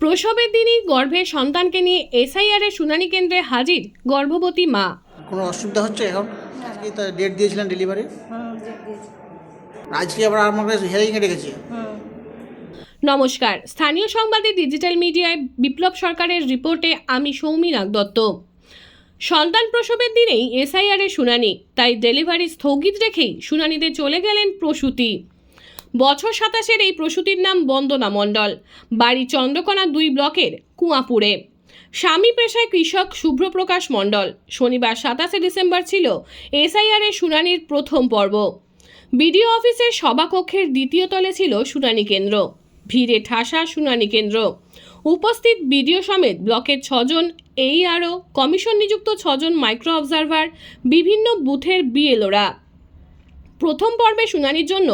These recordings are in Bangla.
প্রসবের দিনই গর্ভে সন্তানকে নিয়ে এসআইআর এর শুনানি কেন্দ্রে হাজির গর্ভবতী মা। কোনো অসুবিধা হচ্ছে এখন? আজকে তো ডেট দিয়েছিলেন ডেলিভারি। আজকে আবার আমাদের হিয়ারিংয়ে ডেকেছি। নমস্কার, স্থানীয় সংবাদে ডিজিটাল মিডিয়ায় বিপ্লব সরকারের রিপোর্টে আমি সৌমি নাগদত্ত। সন্তান প্রসবের দিনেই এসআইআর এর শুনানি, তাই ডেলিভারি স্থগিত রেখেই শুনানিতে চলে গেলেন প্রসূতি। বছর 27-এর এই প্রসূতির নাম বন্দনা মণ্ডল, বাড়ি চন্দ্রকোনা 2 ব্লকের কুয়াপুরে। স্বামী পেশায় কৃষক শুভ্রপ্রকাশ মণ্ডল। শনিবার 27 ডিসেম্বর ছিল এসআইআর এর শুনানির প্রথম পর্ব। বিডিও অফিসের সভাকক্ষের দ্বিতীয় তলে ছিল শুনানি কেন্দ্র। ভিড়ে ঠাসা শুনানি কেন্দ্র। উপস্থিত বিডিও সমেত ব্লকের 6 জন ARO, কমিশন নিযুক্ত 6 জন মাইক্রো অবজারভার, বিভিন্ন বুথের বিএলওরা। প্রথম পর্বে শুনানির জন্য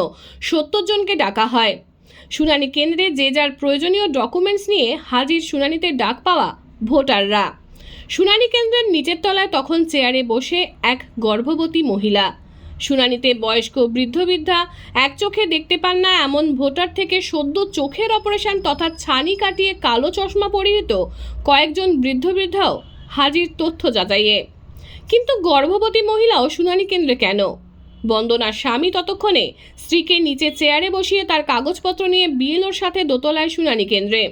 70 জনকে ডাকা হয়। শুনানি কেন্দ্রে যে যার প্রয়োজনীয় ডকুমেন্টস নিয়ে হাজির শুনানিতে ডাক পাওয়া ভোটাররা। শুনানি কেন্দ্রের নিচের তলায় তখন চেয়ারে বসে এক গর্ভবতী মহিলা। শুনানিতে বয়স্ক বৃদ্ধ-বৃদ্ধা, এক চোখে দেখতে পান না এমন ভোটার থেকে সদ্য চোখের অপারেশন তথা ছানি কাটিয়ে কালো চশমা পরিহিত কয়েকজন বৃদ্ধ-বৃদ্ধাও হাজির তথ্য যাচাইয়ে। কিন্তু গর্ভবতী মহিলাও শুনানি কেন্দ্রে কেন? বন্দনার স্বামী ততক্ষণে স্ত্রীকে নিচে চেয়ারে বসিয়ে তার কাগজপত্র নিয়ে বিএলওর সাথে দোতলায় শুনানি কেন্দ্রে।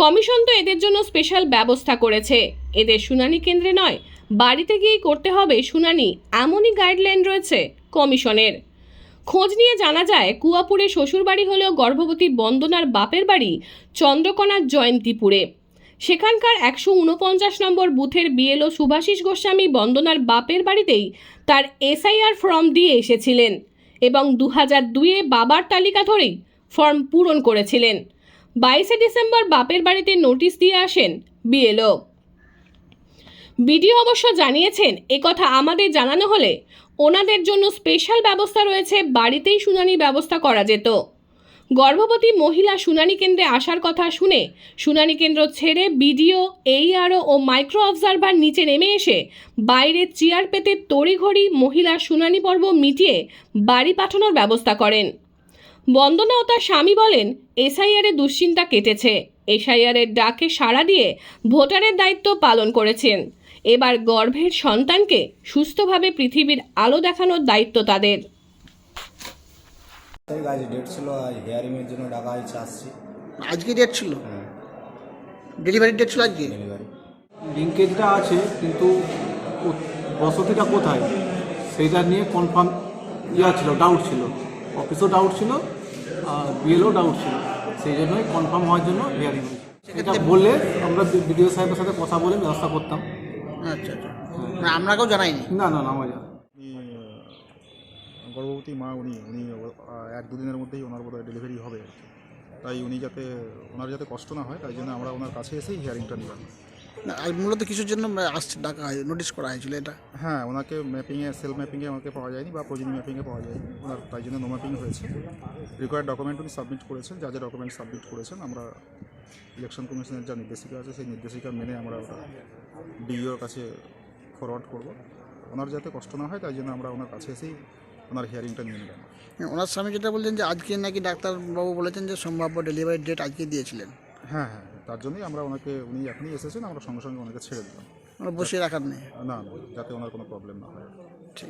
কমিশন তো এদের জন্য স্পেশাল ব্যবস্থা করেছে, এদের শুনানি কেন্দ্রে নয় বাড়িতে গিয়েই করতে হবে শুনানি, এমনই গাইডলাইন রয়েছে কমিশনের। খোঁজ নিয়ে জানা যায়, কুয়াপুরে শ্বশুরবাড়ি হলেও গর্ভবতী বন্দনার বাপের বাড়ি চন্দ্রকোনার জয়ন্তীপুরে। সেখানকার 149 নম্বর বুথের বিএলও শুভাশিস গোস্বামী বন্দনার বাপের বাড়িতেই তার এসআইআর ফর্ম দিয়ে এসেছিলেন এবং 2002-এ বাবার তালিকা ধরেই ফর্ম পূরণ করেছিলেন। 22 ডিসেম্বর বাপের বাড়িতে নোটিশ দিয়ে আসেন বিএলও। বিডিও অবশ্য জানিয়েছেন, একথা আমাদের জানানো হলে ওনাদের জন্য স্পেশাল ব্যবস্থা রয়েছে, বাড়িতেই শুনানি ব্যবস্থা করা যেত। গর্ভবতী মহিলা শুনানি কেন্দ্রে আসার কথা শুনে শুনানি কেন্দ্র ছেড়ে বিডিও, ARO ও মাইক্রো অবজারভার নিচে নেমে এসে বাইরে চেয়ার পেতে তড়িঘড়ি মহিলার শুনানি পর্ব মিটিয়ে বাড়ি পাঠানোর ব্যবস্থা করেন। বন্দনা ও তার স্বামী বলেন, এসআইআর এর দুশ্চিন্তা কেটেছে। এসআইআর এর ডাকে সাড়া দিয়ে ভোটারের দায়িত্ব পালন করেছেন। এবার গর্ভের সন্তানকে সুস্থভাবে পৃথিবীর আলো দেখানোর দায়িত্ব তাদের। আজ ডেট ছিল, আজ হিয়ারিং এর জন্য ডাকা হয়েছে, আসছি। আজকে ডেট ছিল? ডেলিভারি ডেট ছিল আজকে? ডেলিভারি লিঙ্কেজটা আছে, কিন্তু বসতিটা কোথায় সেইটা নিয়ে কনফার্ম ছিল, ডাউট ছিল। অফিসও ডাউট ছিল, বিএলও ডাউট ছিল। সেই জন্যই কনফার্ম হওয়ার জন্য হিয়ারিং হয়েছে। সেটা বললে আমরা বিডিও সাহেবের সাথে কথা বলে ব্যবস্থা করতাম। আচ্ছা আচ্ছা, না আপনাকেও জানাইনি? না না না, আমার জানা। গর্ভবতী মা উনি 1-2 দিনের মধ্যেই ওনার বোধহয় ডেলিভারি হবে আর কি। তাই ওনার যাতে কষ্ট না হয়, তাই জন্য আমরা ওনার কাছে এসেই হিয়ারিংটা নিলাম। না, আর মূলত কিছুর জন্য আসছে, ডাকা হয়, নোটিশ করা হয়েছিল এটা? হ্যাঁ, ওনাকে ম্যাপিংয়ে, সেল ম্যাপিংয়ে আমাকে পাওয়া যায়নি বা প্রয়োজনী ম্যাপিংয়ে পাওয়া যায়নি ওনার, তাই জন্য নো ম্যাপিং হয়েছে। রিকোয়ার্ড ডকুমেন্ট উনি সাবমিট করেছেন, যা যা ডকুমেন্ট সাবমিট করেছেন আমরা ইলেকশন কমিশনের যা নির্দেশিকা আছে সেই নির্দেশিকা মেনে আমরা ওটা ডিইওর কাছে ফরওয়ার্ড করব। ওনার যাতে কষ্ট না হয় তাই জন্য আমরা ওনার কাছে এসেই ওনার হিয়ারিংটা নিয়ে নিলাম। ওনার স্বামী যেটা বলছেন যে আজকে নাকি ডাক্তারবাবু বলেছেন যে সম্ভাব্য ডেলিভারি ডেট আজকে দিয়েছিলেন। হ্যাঁ হ্যাঁ, তার জন্যই আমরা উনি এখনই এসেছেন, আমরা সঙ্গে সঙ্গে ওনাকে ছেড়ে দিলাম। ওরা বসিয়ে রাখার নেই? না, যাতে ওনার কোনো প্রবলেম না হয়। ঠিক।